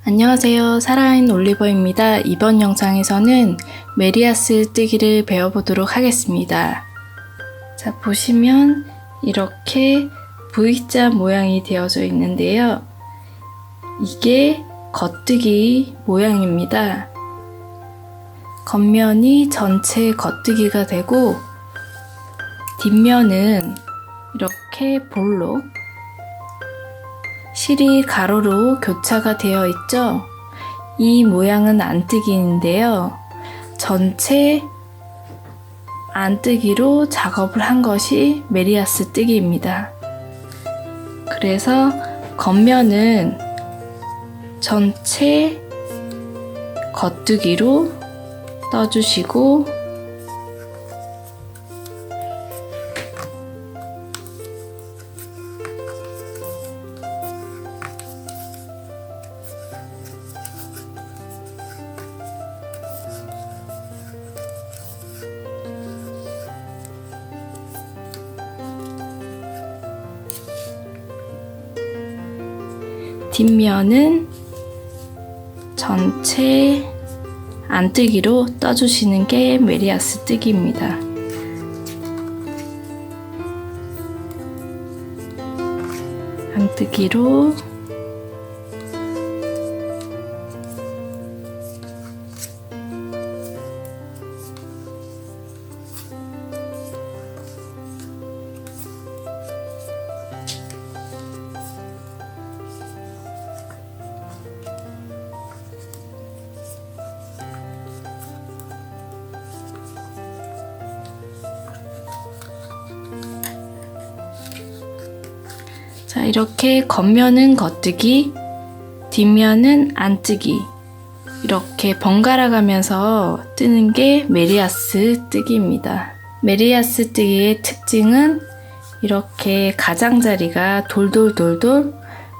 안녕하세요. 살아있는 올리버입니다. 이번 영상에서는 메리아스 뜨기를 배워보도록 하겠습니다. 자, 보시면 이렇게 V자 모양이 되어져 있는데요. 이게 겉뜨기 모양입니다. 겉면이 전체 겉뜨기가 되고 뒷면은 이렇게 볼록 실이 가로로 교차가 되어 있죠. 이 모양은 안뜨기인데요. 전체 안뜨기로 작업을 한 것이 메리아스 뜨기입니다. 그래서 겉면은 전체 겉뜨기로 떠주시고 뒷면은 전체 안뜨기로 떠주시는 게 메리아스 뜨기입니다. 안뜨기로 자, 이렇게 겉면은 겉뜨기, 뒷면은 안뜨기 이렇게 번갈아 가면서 뜨는 게 메리아스 뜨기입니다. 메리아스 뜨기의 특징은 이렇게 가장자리가 돌돌돌돌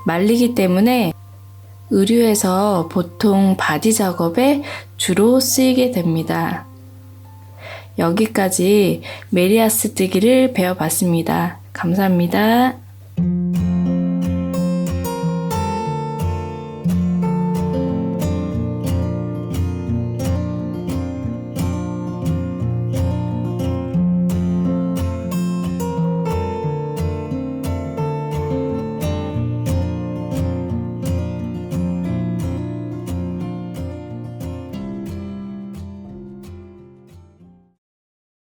말리기 때문에 의류에서 보통 바디 작업에 주로 쓰이게 됩니다. 여기까지 메리아스 뜨기를 배워봤습니다. 감사합니다.